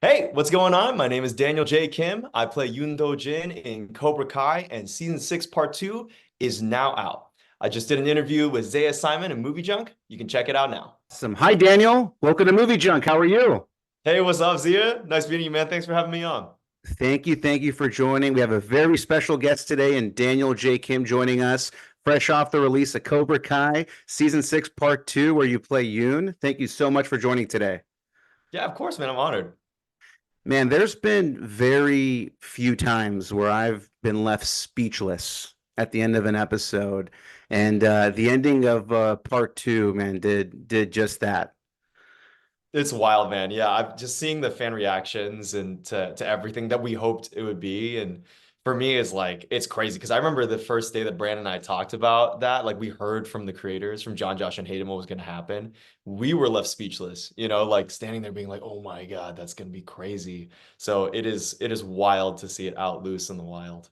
Hey, what's going on? My name is Daniel J. Kim. I play Yoon Jin in Cobra Kai, and season 6, part 2 is now out. I just did an interview with Zaya Simon and MovieJunk. You can check it out now. Awesome. Hi, Daniel. Welcome to Movie Junk. How are you? Hey, what's up, Zia? Nice meeting you, man. Thanks for having me on. Thank you. Thank you for joining. We have a very special guest today, and Daniel J. Kim joining us, fresh off the release of Cobra Kai, Season 6, Part 2, where you play Yoon. Thank you so much for joining today. Yeah, of course, man. I'm honored. Man, there's been very few times where I've been left speechless at the end of an episode, and the ending of Part 2, man, did just that. It's wild, man. Yeah, I'm just seeing the fan reactions and to everything that we hoped it would be. And for me, it's like it's crazy because I remember the first day that Brandon and I talked about that, like we heard from the creators, from John, Josh, and Hayden what was gonna happen. We were left speechless, like standing there being like, oh my God, that's gonna be crazy. So it is wild to see it out loose in the wild.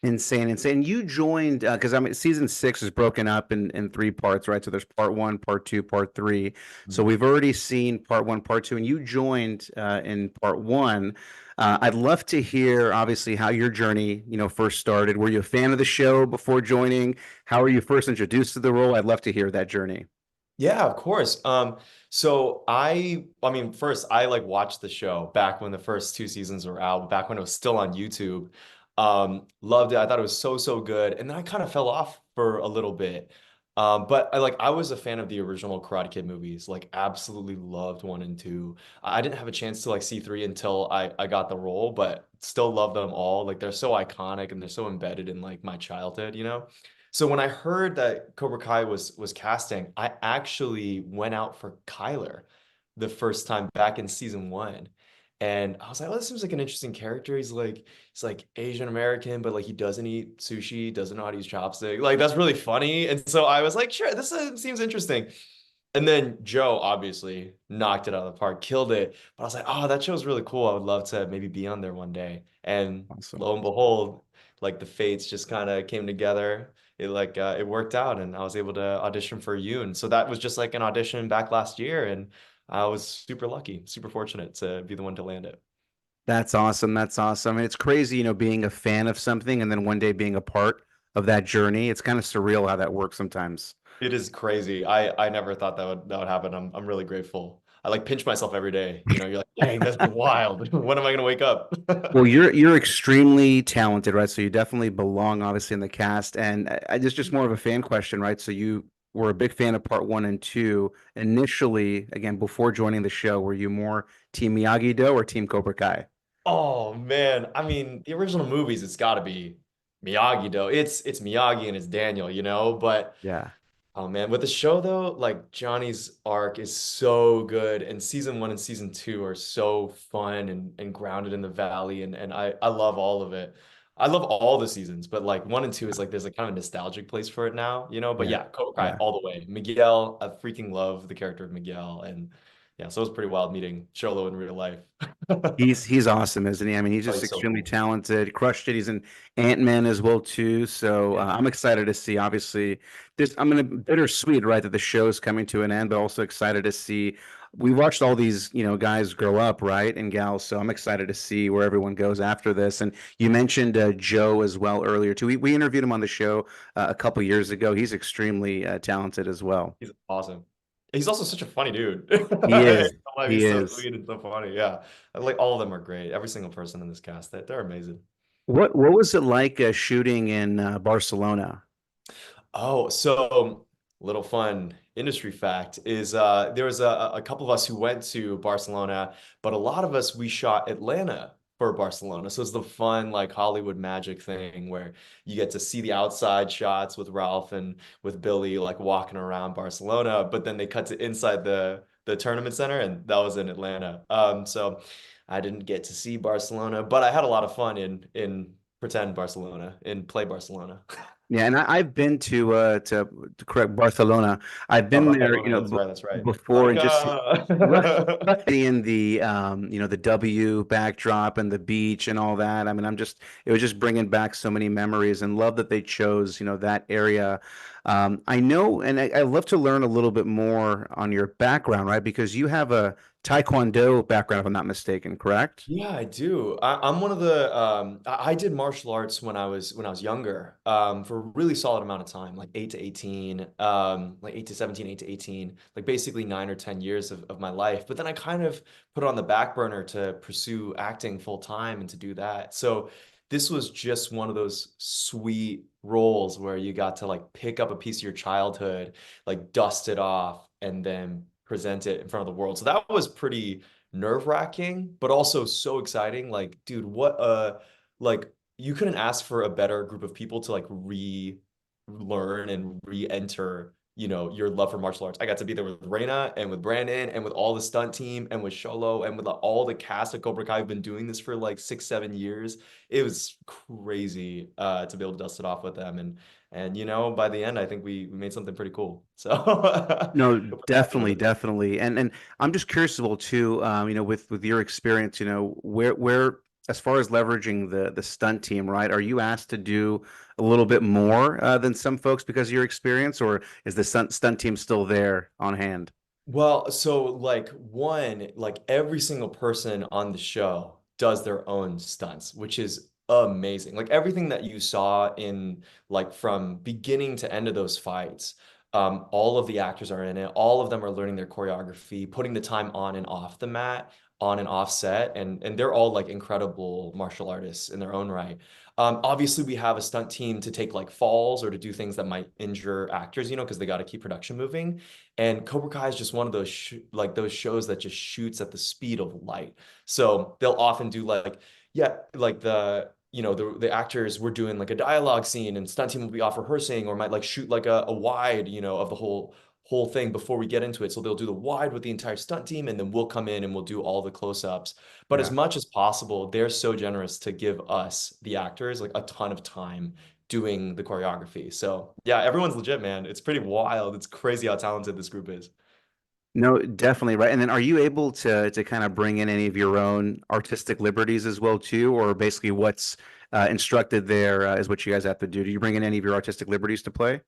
Insane, insane. You joined because I mean, season 6 is broken up in three parts, right? So there's part one, part two, part three. So Mhm. we've already seen part one, part two, and you joined in part one. I'd love to hear, obviously, how your journey, first started. Were you a fan of the show before joining? How were you first introduced to the role? I'd love to hear that journey. Yeah, of course. So I mean, first I like watched the show back when the first two seasons were out, back when it was still on YouTube. Loved it. I thought it was so good. And then I kind of fell off for a little bit. But I was a fan of the original Karate Kid movies, like absolutely loved one and two. I didn't have a chance to like see three until I got the role, but still love them all. Like they're so iconic and they're so embedded in like my childhood. So when I heard that Cobra Kai was casting, I actually went out for Kyler the first time back in season one. And I was like, oh, this seems like an interesting character. He's like Asian American, but like he doesn't eat sushi, doesn't know how to use chopstick. Like that's really funny. And so I was like, sure, this seems interesting. And then Joe obviously knocked it out of the park, killed it. But I was like, oh, that show's really cool. I would love to maybe be on there one day. And Awesome. lo and behold, like the fates just kind of came together. It worked out, and I was able to audition for Yoon. So that was just like an audition back last year, and I was super lucky, super fortunate to be the one to land it. That's awesome. That's awesome. And it's crazy, being a fan of something and then one day being a part of that journey. It's kind of surreal how that works sometimes. It is crazy. I never thought that would happen. I'm really grateful. I like pinch myself every day. You're like, dang, that's wild. When am I gonna wake up? Well, you're extremely talented, right? So you definitely belong, obviously, in the cast. And just more of a fan question, right? So you were a big fan of part one and two initially. Again, before joining the show, were you more Team Miyagi-Do or Team Cobra Kai? Oh man, I mean, the original movies, it's got to be Miyagi though. It's Miyagi and it's Daniel. But Yeah. oh man, with the show though, like Johnny's arc is so good, and season one and season two are so fun and grounded in the valley, and I love all of it. I love all the seasons, but like one and two is like there's like kind of a nostalgic place for it now. But Yeah. yeah, Cobra Kai Yeah. all the way. Miguel, I freaking love the character of Miguel, and yeah, so it was pretty wild meeting Xolo in real life. He's awesome, isn't he? I mean, he's Oh, just he's so extremely cool. talented. Crushed it. He's in Ant-Man as well too. So Yeah. I'm excited to see. Obviously, this I'm gonna bittersweet, right, that the show's coming to an end, but also excited to see. We watched all these, guys grow up, right, and gals. So I'm excited to see where everyone goes after this. And you mentioned Joe as well earlier too. We interviewed him on the show a couple years ago. He's extremely talented as well. He's awesome. He's also such a funny dude. He is. He's He so is. sweet and so funny. Yeah. Like all of them are great. Every single person in this cast, they're amazing. What was it like shooting in Barcelona? Oh, so little fun industry fact is there was a couple of us who went to Barcelona, but a lot of us we shot Atlanta for Barcelona. So it's the fun like Hollywood magic thing where you get to see the outside shots with Ralph and with Billy like walking around Barcelona, but then they cut to inside the tournament center and that was in Atlanta. So I didn't get to see Barcelona, but I had a lot of fun in pretend Barcelona, in play Barcelona. Yeah, and I've been to correct Barcelona. I've Oh, been there, Barcelona, that's right, that's right. before and just Zabka. seeing the the W backdrop and the beach and all that. I mean, it was just bringing back so many memories and love that they chose, that area. I know, and I'd love to learn a little bit more on your background, right? Because you have a Taekwondo background, if I'm not mistaken, correct? Yeah, I do. I'm one of the I did martial arts when I was younger, for a really solid amount of time, like 8 to 18, like 8 to 17, 8 to 18, like basically 9 or 10 years of my life. But then I kind of put it on the back burner to pursue acting full time and to do that. So this was just one of those sweet roles where you got to like pick up a piece of your childhood, like dust it off, and then present it in front of the world. So that was pretty nerve-wracking, but also so exciting. Like, dude, what like you couldn't ask for a better group of people to like relearn and re-enter, your love for martial arts. I got to be there with Reina and with Brandon and with all the stunt team and with Xolo and with all the cast of Cobra Kai. I've been doing this for like 6, 7 years. It was crazy to be able to dust it off with them. And by the end, I think we made something pretty cool. So No, we're pretty happy with definitely, it. definitely. And I'm just curious about too, with your experience, where as far as leveraging the stunt team, right? Are you asked to do a little bit more than some folks because of your experience, or is the stunt team still there on hand? Well, so like every single person on the show does their own stunts, which is amazing. Like everything that you saw in like from beginning to end of those fights, all of the actors are in it. All of them are learning their choreography, putting the time on and off the mat, on and off set, and they're all like incredible martial artists in their own right. Obviously, we have a stunt team to take like falls or to do things that might injure actors, because they got to keep production moving. And Cobra Kai is just one of those like those shows that just shoots at the speed of light. So they'll often do like, yeah, like the actors were doing like a dialogue scene, and stunt team will be off rehearsing, or might like shoot like a wide, of the whole thing before we get into it. So they'll do the wide with the entire stunt team, and then we'll come in and we'll do all the close-ups. But as Yeah. much as possible, they're so generous to give us, the actors, like a ton of time doing the choreography. So yeah, everyone's legit, man. It's pretty wild. It's crazy how talented this group is. No, definitely right. And then are you able to kind of bring in any of your own artistic liberties as well too, or basically what's instructed there is what you guys have to do? Do you bring in any of your artistic liberties to play?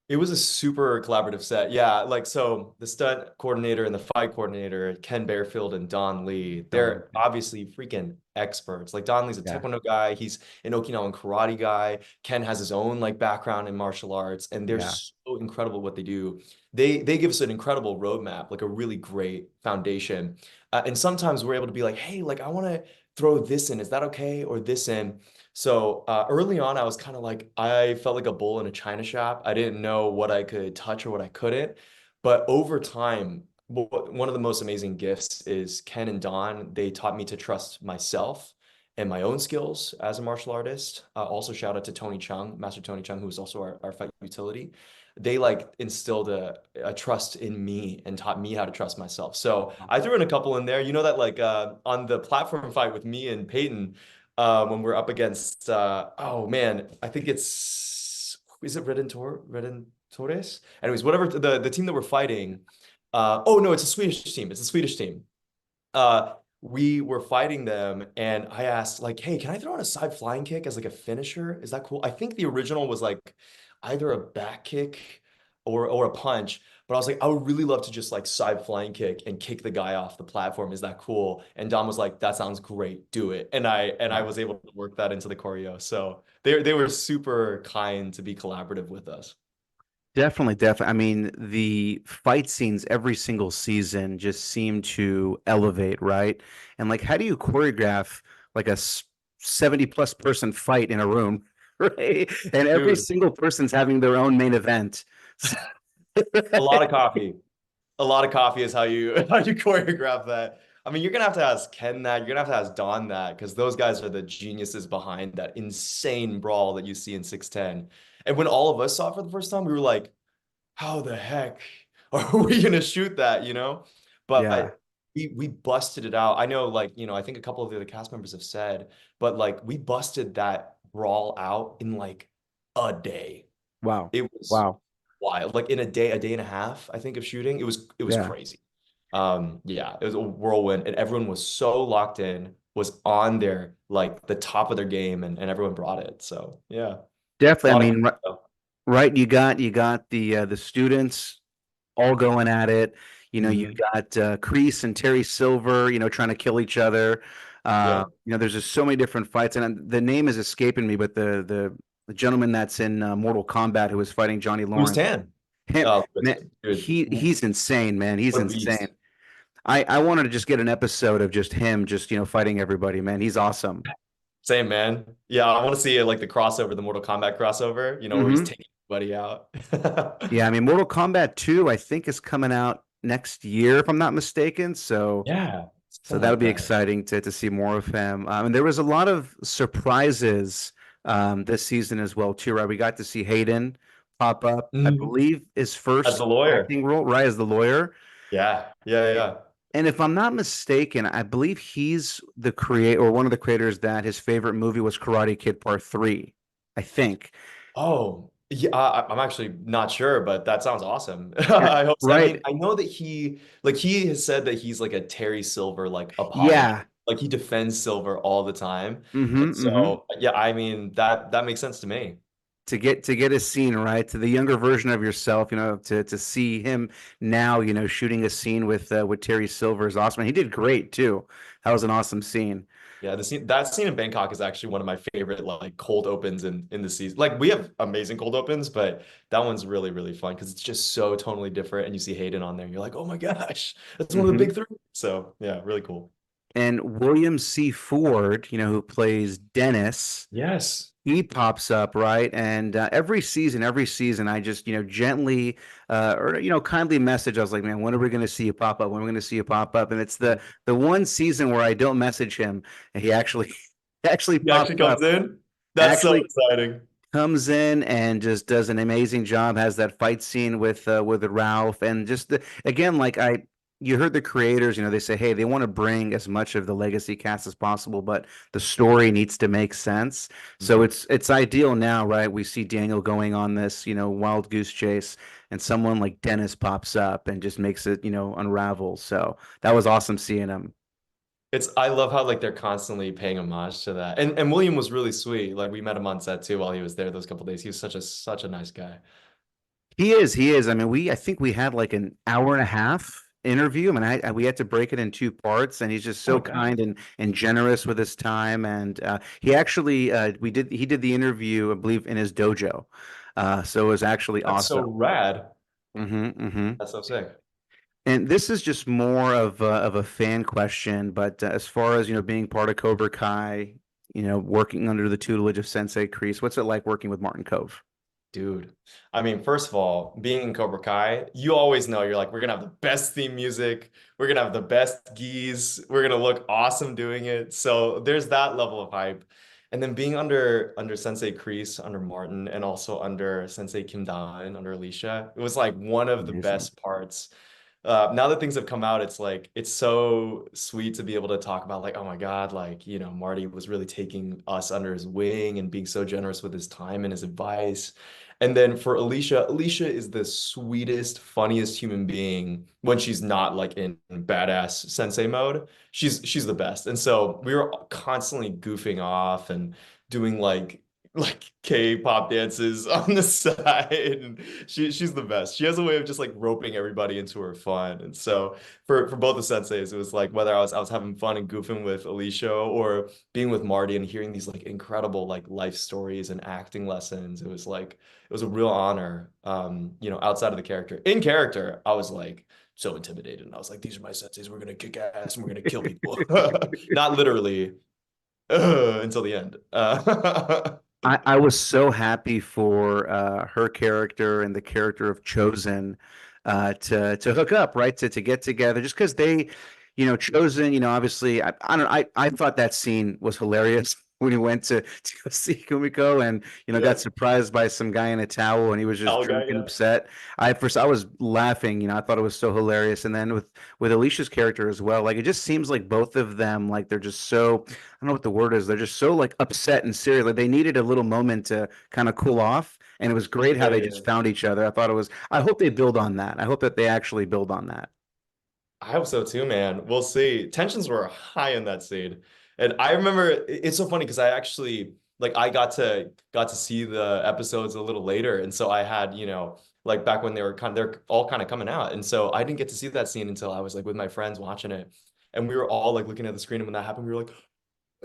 It was a super collaborative set. Yeah, like so the stunt coordinator and the fight coordinator, Ken Bearfield and Don Lee, Done. they're obviously freaking experts. Like Don Lee's a Yeah. Taekwondo guy, he's an Okinawan karate guy. Ken has his own like background in martial arts, and they're Yeah. so incredible what they do. They give us an incredible roadmap, like a really great foundation. And sometimes we're able to be like, hey, like I want to throw this in. Is that okay? Or this in. So early on, I was kind of like, I felt like a bull in a china shop. I didn't know what I could touch or what I couldn't. But over time, one of the most amazing gifts is Ken and Don. They taught me to trust myself and my own skills as a martial artist. Also, shout out to Tony Chung, Master Tony Chung, who is also our fight utility. They like instilled a trust in me and taught me how to trust myself. So I threw in a couple in there. You know that like on the platform fight with me and Peyton, when we're up against oh man, I think is it Redentores? Anyways, whatever the team that we're fighting. Oh no, it's a Swedish team. It's a Swedish team. We were fighting them, and I asked like, "Hey, can I throw in a side flying kick as like a finisher? Is that cool?" I think the original was like either a back kick or a punch, but I was like, I would really love to just like side flying kick and kick the guy off the platform. Is that cool? And Dom was like, "That sounds great. Do it." And I Yeah. was able to work that into the choreo. So they were super kind to be collaborative with us. Definitely, definitely. I mean, the fight scenes every single season just seem to elevate, right? And like, how do you choreograph like a 70 plus person fight in a room, right? And every Dude, single person's having their own main event. a lot of coffee. A lot of coffee is how you how you choreograph that. I mean, you're gonna have to ask Ken that. You're gonna have to ask Don that because those guys are the geniuses behind that insane brawl that you see in 610. And when all of us saw it for the first time, we were like, "How the heck are we gonna shoot that?" Yeah. But we busted it out. I know, like I think a couple of the other cast members have said, but like we busted that brawl out in like a day. Wow. It was Wow. wild. Like in a day and a half, I think, of shooting. It was Yeah. crazy. Yeah, it was a whirlwind, and everyone was so locked in, was on their like the top of their game, and everyone brought it. So yeah, a Definitely. I lot of mean, good stuff. right? You got the students all going at it. You Hmm. got Kreese and Terry Silver, trying to kill each other. Yeah. There's just so many different fights, and the name is escaping me, but the gentleman that's in Mortal Kombat who was fighting Johnny Who's Lawrence, Tan? him, Oh, man, dude, he's insane, man. He's what a insane. beast. I wanted to just get an episode of just him, just fighting everybody, man. He's awesome. Same, man. Yeah, I want to see like the crossover, the Mortal Kombat crossover, where he's Hmm. taking everybody out. Yeah, I mean, Mortal Kombat 2, I think, is coming out next year, if I'm not mistaken. So. Yeah, So something that'll like be that. exciting to see more of him. And there was a lot of surprises this season as well too, right? We got to see Hayden pop up, I Mhm. believe his As the first lawyer. acting role, right, as the lawyer. Yeah, yeah, yeah. And if I'm not mistaken, I believe he's the creator or one of the creators that his favorite movie was Karate Kid Part 3, I think. Oh, yeah, I'm actually not sure, but that sounds awesome. Yeah, I hope so. I mean, right. I know that he has said that he's like a Terry Silver like apologist. Yeah. Like he defends Silver all the time. And Mm-hmm. so, yeah, I mean that makes sense to me. To get a scene right to the younger version of yourself, to see him now, shooting a scene with Terry Silver is awesome. And he did great too. That was an awesome scene. Yeah, that scene in Bangkok is actually one of my favorite like cold opens in the season. Like we have amazing cold opens, but that one's really, really fun because it's just so tonally different. And you see Hayden on there, and you're like, oh my gosh, that's one of the Hmm. big three. So yeah, really cool. And William C. Ford, who plays Dennis, Yes. he pops up, right? And every season, I just, gently or kindly message. I was like, man, when are we going to see you pop up? When are we going to see you pop up? And it's the one season where I don't message him, and he actually actually He pops actually up. comes in. That's so Actually exciting. comes in and just does an amazing job. Has that fight scene with Ralph, and just again, like you heard the creators, they say, hey, they want to bring as much of the legacy cast as possible, but the story needs to make sense. So Mhm. it's ideal now, right? We see Daniel going on this, wild goose chase, and someone like Dennis pops up and just makes it, unravel. So that was awesome seeing him. I love how like they're constantly paying homage to that. And William was really sweet. Like we met him on set too while he was there those couple days. He was such a nice guy. He is. I mean, I think we had like an hour and a half interview. I mean, we had to break it in two parts, and he's just Oh so my God. kind and generous with his time. And he actually, he did the interview, I believe, in his dojo. So it was actually That's so awesome. rad. Hmm. That's so sick. And this is just more of a fan question, but as far as being part of Cobra Kai, working under the tutelage of Sensei Kreese, what's it like working with Martin Cove? Dude, I mean, first of all, being in Cobra Kai, you always know you're like, we're gonna have the best theme music, we're gonna have the best gis, we're gonna look awesome doing it. So there's that level of hype. And then being under Sensei Kreese, under Martin, and also under Sensei Kim Dan, under Alicia, it was like one of the Amazing. best parts. Now that things have come out, it's like it's so sweet to be able to talk about like, oh my God, like, Marty was really taking us under his wing and being so generous with his time and his advice. And then for Alicia, Alicia is the sweetest, funniest human being when she's not like in badass sensei mode. She's the best. And so we were constantly goofing off and doing like K-pop dances on the side. And she's the best. She has a way of just like roping everybody into her fun. And so for both the senseis, it was like whether I was having fun and goofing with Alicia or being with Marty and hearing these like incredible like life stories and acting lessons. It was a real honor. Outside of the character. In character, I was like so intimidated. And I was like, these are my senseis. We're gonna kick ass and we're gonna kill people. Not literally until the end. I was so happy for her character and the character of Chosen to hook up, right? To get together, just because they, Chosen, obviously, I thought that scene was hilarious when he went to go see Kumiko and got Yep. surprised by some guy in a towel and he was just Towel guy, drunk and yeah. upset. I was laughing, I thought it was so hilarious. And then with Alicia's character as well, like it just seems like both of them, like they're just so don't know what the word is. They're just so like upset and serious. Like they needed a little moment to kind of cool off. And it was great how Yeah, they yeah. just found each other. I hope they build on that. I hope that they actually build on that. I hope so too, man. We'll see. Tensions were high in that scene. And I remember it's so funny because I actually like I got to see the episodes a little later, and so I had, like back when they're all kind of coming out, and so I didn't get to see that scene until I was like with my friends watching it, and we were all like looking at the screen, and when that happened, we were like,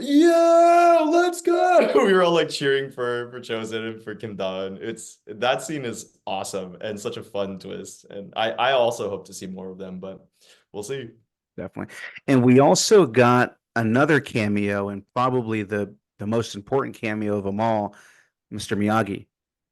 yeah, let's go. We were all like cheering for Chosen and for Kim Dawn. That scene is awesome and such a fun twist. And I also hope to see more of them, but we'll see. Definitely. And we also got another cameo, and probably the most important cameo of them all, Mr. Miyagi.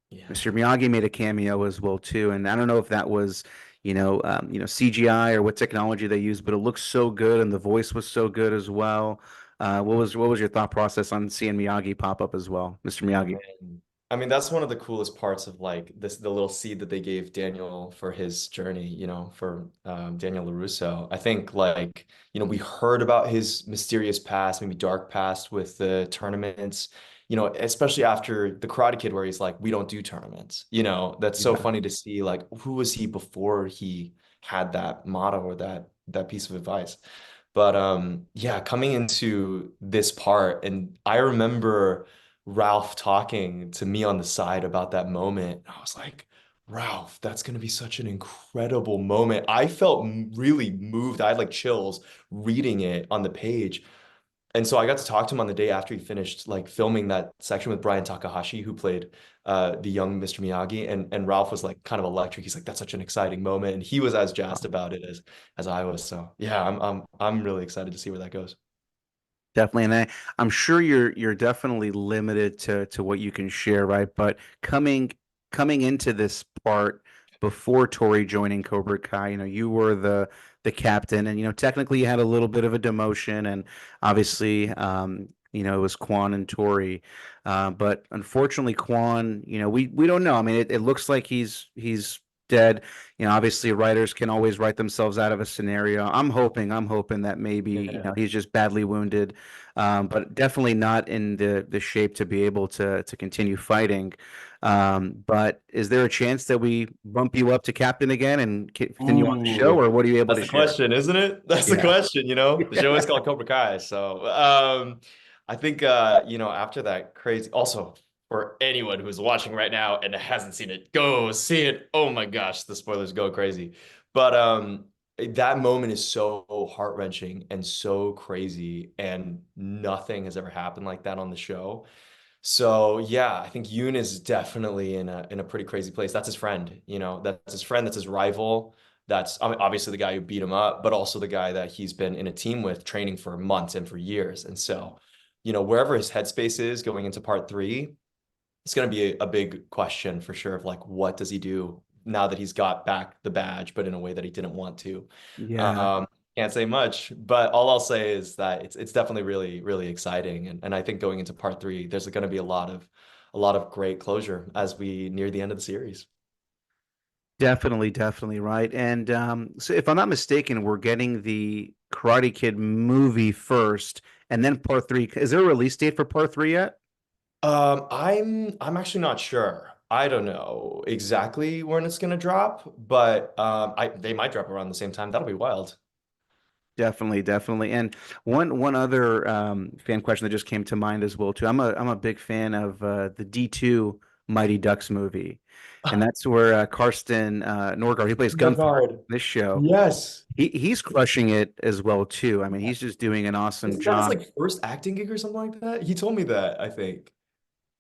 Yeah. Mr. Miyagi made a cameo as well too, and I don't know if that was, CGI or what technology they used, but it looks so good, and the voice was so good as well. What was your thought process on seeing Miyagi pop up as well, Mr. Oh Miyagi? man. I mean, that's one of the coolest parts of like the little seed that they gave Daniel for his journey, for Daniel LaRusso. I think like, we heard about his mysterious past, maybe dark past with the tournaments, especially after the Karate Kid where he's like, we don't do tournaments. That's so Yeah. funny to see like who was he before he had that motto or that piece of advice. But yeah, coming into this part, and I remember Ralph talking to me on the side about that moment. I was like, Ralph, that's going to be such an incredible moment. I felt really moved. I had like chills reading it on the page. And so I got to talk to him on the day after he finished like filming that section with Brian Takahashi, who played the young Mr. Miyagi. And Ralph was like kind of electric. He's like, that's such an exciting moment. And he was as jazzed about it as I was. So yeah, I'm really excited to see where that goes. Definitely, and I'm sure you're definitely limited to what you can share, right? But coming into this part before Tori joining Cobra Kai, you were the captain, and technically you had a little bit of a demotion, and obviously, it was Quan and Tori, but unfortunately, Quan, we don't know. I mean, it looks like he's dead. Obviously writers can always write themselves out of a scenario. I'm hoping that maybe, Yeah. he's just badly wounded, but definitely not in the shape to be able to continue fighting. But is there a chance that we bump you up to captain again and continue on the show, Ooh, or what are you able that's to the share? question, isn't it? That's the Yeah. question, The show is called Cobra Kai. So, I think after that crazy also for anyone who's watching right now and hasn't seen it, go see it. Oh my gosh, the spoilers go crazy. But that moment is so heart-wrenching and so crazy, and nothing has ever happened like that on the show. So yeah, I think Yoon is definitely in a pretty crazy place. That's his friend, that's his friend, that's his rival. That's, I mean, obviously the guy who beat him up, but also the guy that he's been in a team with training for months and for years. And so, wherever his headspace is going into part three, it's going to be a big question for sure of like, what does he do now that he's got back the badge, but in a way that he didn't want to? Yeah. Um, can't say much, but all I'll say is that it's definitely really, really exciting. And I think going into part three, there's going to be a lot of great closure as we near the end of the series. Definitely, definitely right. And so, if I'm not mistaken, we're getting the Karate Kid movie first, and then part three. Is there a release date for part three yet? I'm actually not sure. I don't know exactly when it's gonna drop, but I they might drop around the same time. That'll be wild. Definitely, definitely. And one other fan question that just came to mind as well too. I'm a big fan of the D2 Mighty Ducks movie, and that's where Karsten Norgard, he plays Gunther Bernard. in this show. Yes. He's crushing it as well too. I mean, he's just doing an awesome Isn't that his job. like first acting gig or something like that? He told me that, I think.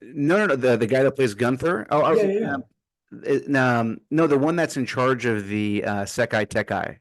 No, no, no, the guy that plays Gunther. Yeah, yeah, yeah. No, the one that's in charge of the Sekai Tekai.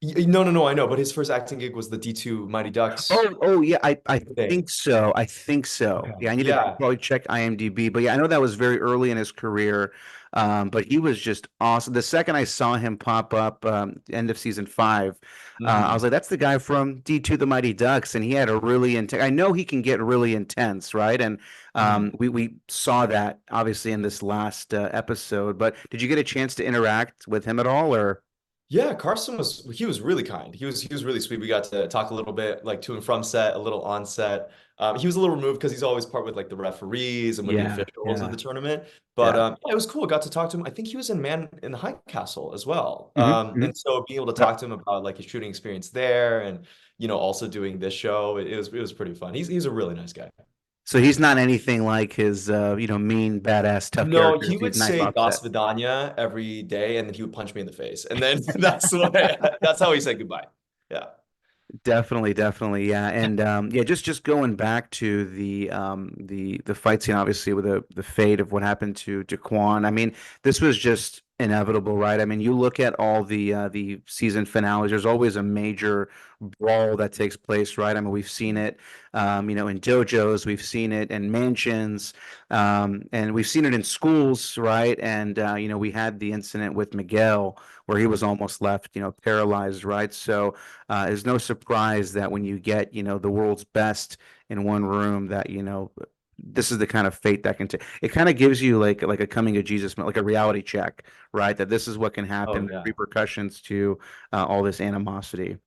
No, no, no, I know, but his first acting gig was the D2 Mighty Ducks Oh yeah, I thing. think so. I think so. Okay. Yeah, I need to Yeah. probably check IMDb, but yeah, I know that was very early in his career. But he was just awesome. The second I saw him pop up, end of season five, I was Hmm. like, "That's the guy from D2 The Mighty Ducks," and he had a really intense. I know he can get really intense, right? And Hmm. we saw that obviously in this last episode. But did you get a chance to interact with him at all, or? Yeah, Carson he was really kind. He was really sweet. We got to talk a little bit like to and from set, a little on set. He was a little removed because he's always part with like the referees and with the Yeah, officials of yeah, the tournament. But yeah. yeah, it was cool. Got to talk to him. I think he was in Man in the High Castle as well. Hmm, And so being able to talk to him about like his shooting experience there and also doing this show, it was pretty fun. He's a really nice guy. So he's not anything like his, mean, badass, tough No, characters. he He's would nice say offset. Das Vidanya every day, and then he would punch me in the face, and then that's how he said goodbye. Yeah. Definitely, definitely, yeah, and yeah, just going back to the fight scene, obviously with the fate of what happened to Quan. I mean, this was just inevitable, right? I mean, you look at all the season finales. There's always a major brawl that takes place, right? I mean, we've seen it, in dojos, we've seen it in mansions, and we've seen it in schools, right? And we had the incident with Miguel where he was almost left, paralyzed, right? So. It's no surprise that when you get, the world's best in one room, that, this is the kind of fate that can take. It kind of gives you like a coming of Jesus, like a reality check, right? That this is what can Oh happen, the yeah. repercussions to all this animosity.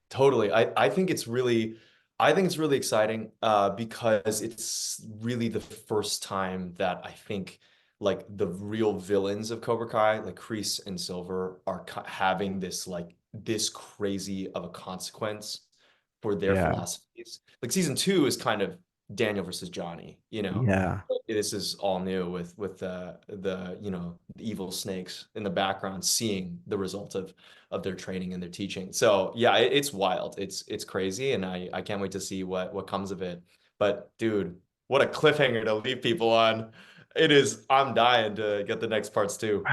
Totally. I think it's really exciting because it's really the first time that I think like the real villains of Cobra Kai, like Kreese and Silver, are having this like this crazy of a consequence for their Yeah, philosophies. Like season two is kind of Daniel versus Johnny, you know. yeah, This is all new with the the evil snakes in the background seeing the result of their training and their teaching. So yeah, it's wild. It's crazy, and I can't wait to see what comes of it. But dude, what a cliffhanger to leave people on. It is. I'm dying to get the next parts too.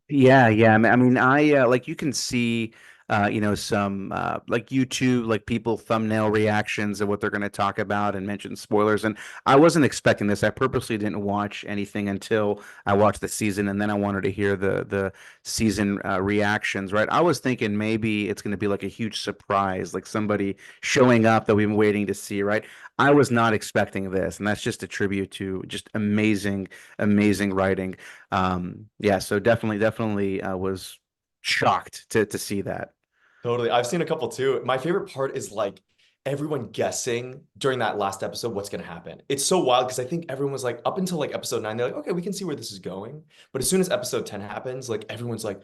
yeah, yeah. I like you can see, some like YouTube, like people thumbnail reactions of what they're going to talk about and mention spoilers. And I wasn't expecting this. I purposely didn't watch anything until I watched the season, and then I wanted to hear the season reactions. Right? I was thinking maybe it's going to be like a huge surprise, like somebody showing up that we've been waiting to see. Right? I was not expecting this, and that's just a tribute to just amazing, amazing writing. Yeah, so definitely was shocked to see that. Totally. I've seen a couple too. My favorite part is like everyone guessing during that last episode what's going to happen. It's so wild because I think everyone was like, up until like episode nine, they're like, okay, we can see where this is going. But as soon as episode 10 happens, like everyone's like,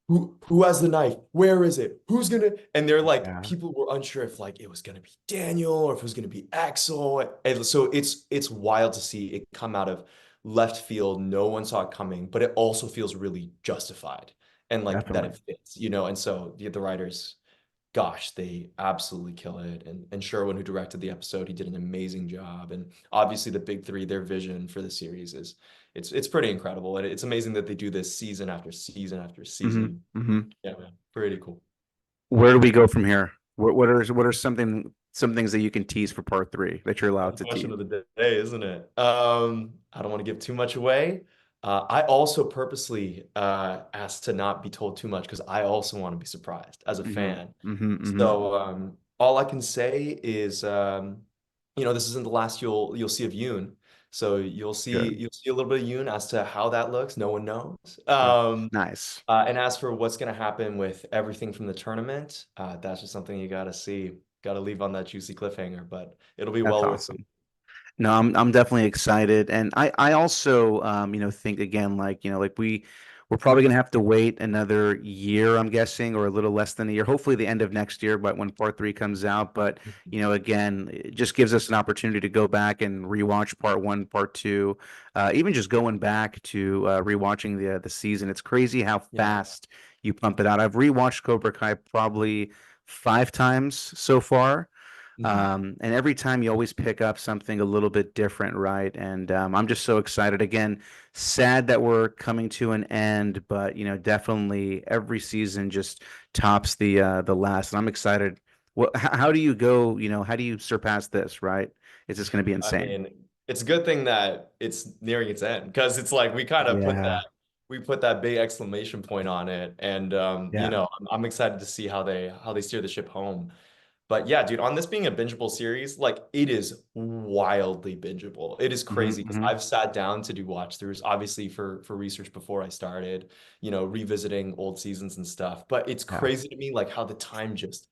who has the knife? Where is it? Who's gonna? And they're like, Yeah, people were unsure if like it was gonna be Daniel or if it was gonna be Axel. And so it's wild to see it come out of left field. No one saw it coming, but it also feels really justified and like that definitely. it fits, you know. And so the writers, gosh, they absolutely kill it. And Sherwin, who directed the episode, he did an amazing job. And obviously, the big three, their vision for the series is it's pretty incredible. And it's amazing that they do this season after season after hmm season. hmm Yeah, man, pretty cool. Where do we go from here? What are some things that you can tease for part three that you're The allowed to question tease? of the day, isn't it? I don't want to give too much away. I also purposely asked to not be told too much because I also want to be surprised as a hmm fan. hmm So all I can say is, this isn't the last you'll see of Yoon. So Good. you'll see a little bit of Yoon as to how that looks. No one knows. Nice. And as for what's going to happen with everything from the tournament, that's just something you got to see. Got to leave on that juicy cliffhanger, but it'll be That's well worth it. awesome. No, I'm definitely excited, and I also think again like like we're probably gonna have to wait another year, I'm guessing, or a little less than a year. Hopefully, the end of next year, but when part three comes out. But again, it just gives us an opportunity to go back and rewatch part one, part two, even just going back to rewatching the season. It's crazy how Yeah. fast you pump it out. I've rewatched Cobra Kai probably 5 times so far. Mhm. And every time you always pick up something a little bit different, right? And I'm just so excited. Again, sad that we're coming to an end, but definitely every season just tops the last. And I'm excited. How do you go? How do you surpass this? Right? It's just going to be I insane. mean, it's a good thing that it's nearing its end because it's like we kind of Yeah, we put that big exclamation point on it, and yeah, I'm excited to see how they steer the ship home. But yeah, dude, on this being a bingeable series, like it is wildly bingeable. It is hmm crazy because hmm I've sat down to do watch throughs, obviously for research before I started, revisiting old seasons and stuff. But it's yeah, crazy to me like how the time just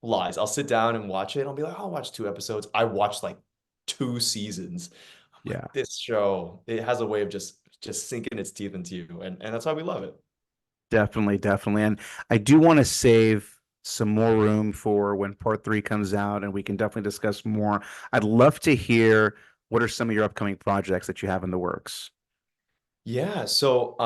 flies. I'll sit down and watch it. And I'll be like, I'll watch 2 episodes. I watched like 2 seasons. I'm like, yeah. this show, it has a way of just sinking its teeth into you. And that's why we love it. Definitely, definitely. And I do want to save some more room for when part three comes out, and we can definitely discuss more. I'd love to hear what are some of your upcoming projects that you have in the works. Yeah, so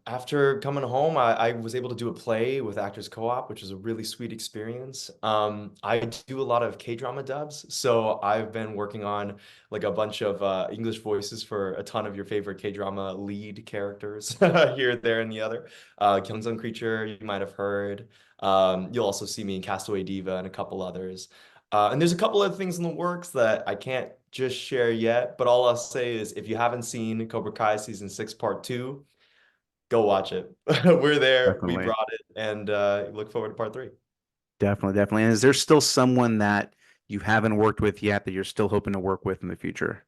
after coming home, I was able to do a play with Actors Co-op, which was a really sweet experience. I do a lot of K-drama dubs, so I've been working on like a bunch of English voices for a ton of your favorite K-drama lead characters here, there, and the other. Kyungsung Creature, you might have heard. You'll also see me in Castaway Diva and a couple others. And there's a couple other things in the works that I can't just share yet, but all I'll say is if you haven't seen Cobra Kai season 6 part 2, go watch it. We're there, we Definitely. brought it, and look forward to part 3. Definitely, definitely. And is there still someone that you haven't worked with yet that you're still hoping to work with in the future?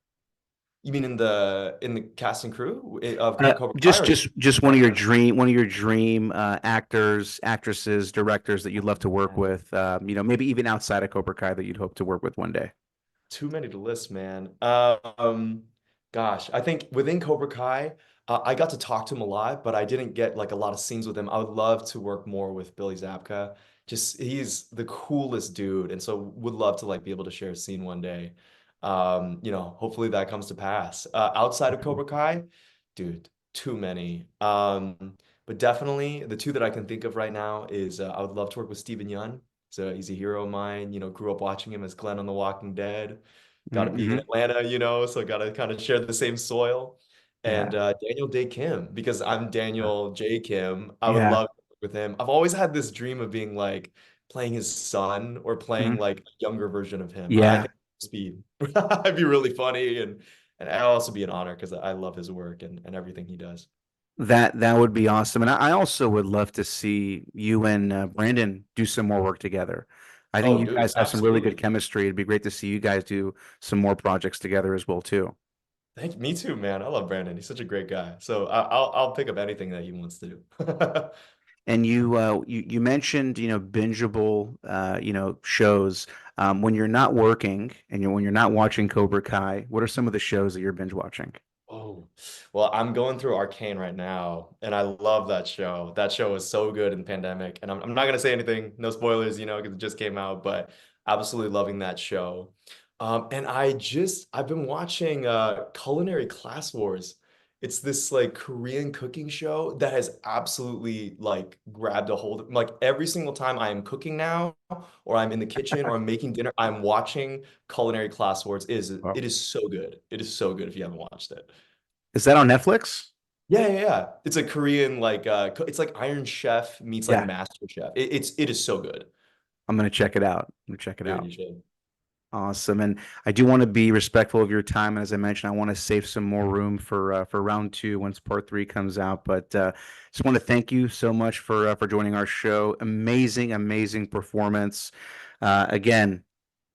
You mean in the cast and crew of Cobra Kai Just or just one of your dream actors, actresses, directors that you'd love to work with. Maybe even outside of Cobra Kai that you'd hope to work with one day. too many to list, man. Gosh, I think within Cobra Kai, I got to talk to him a lot, but I didn't get like a lot of scenes with him. I would love to work more with Billy Zabka. Just he's the coolest dude, and so would love to like be able to share a scene one day. Hopefully that comes to pass. Outside of Cobra Kai, dude, too many. But definitely the two that I can think of right now is I would love to work with Steven Yeun. So he's a hero of mine, grew up watching him as Glenn on The Walking Dead. Got to be in Mm-hmm. Atlanta, so got to kind of share the same soil. And Yeah. Daniel Day Kim, because I'm Daniel J. Kim, I would Yeah. love to work with him. I've always had this dream of being like playing his son or playing Mhm. like a younger version of him. I Yeah. think speed. I'd be really funny and I'll also be an honor because I love his work and everything he does. That would be awesome. And I also would love to see you and Brandon do some more work together. I think Oh, you dude, guys have some really good absolutely. chemistry. It'd be great to see you guys do some more projects together as well too. Me too, man. I love Brandon. He's such a great guy. So I'll pick up anything that he wants to do. And you mentioned, bingeable, shows. When you're not working and when you're not watching Cobra Kai, what are some of the shows that you're binge watching? Oh, well, I'm going through Arcane right now, and I love that show. That show is so good in the pandemic, and I'm not gonna say anything, no spoilers, because it just came out, but absolutely loving that show. And I've been watching Culinary Class Wars. It's this like Korean cooking show that has absolutely like grabbed a hold of like every single time I am cooking now, or I'm in the kitchen, or I'm making dinner, I'm watching Culinary Class Wars. Wow. It is so good. It is so good if you haven't watched it. Is that on Netflix? Yeah, yeah, yeah. It's a Korean like it's like Iron Chef meets like Yeah, Master Chef. It is so good. I'm gonna check it out. I'm gonna check it Dude, out. you should. Awesome. And I do want to be respectful of your time. And as I mentioned, I want to save some more room for round two once part three comes out. But just want to thank you so much for joining our show. Amazing, amazing performance. Again,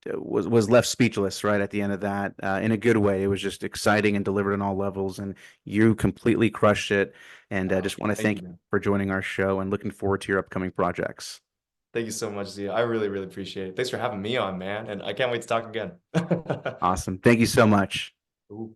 was left speechless right at the end of that in a good way. It was just exciting and delivered on all levels, and you completely crushed it. And I just want to Thank thank you, you man. for joining our show and looking forward to your upcoming projects. Thank you so much, Zia. I really, really appreciate it. Thanks for having me on, man. And I can't wait to talk again. Awesome. Thank you so much. Ooh.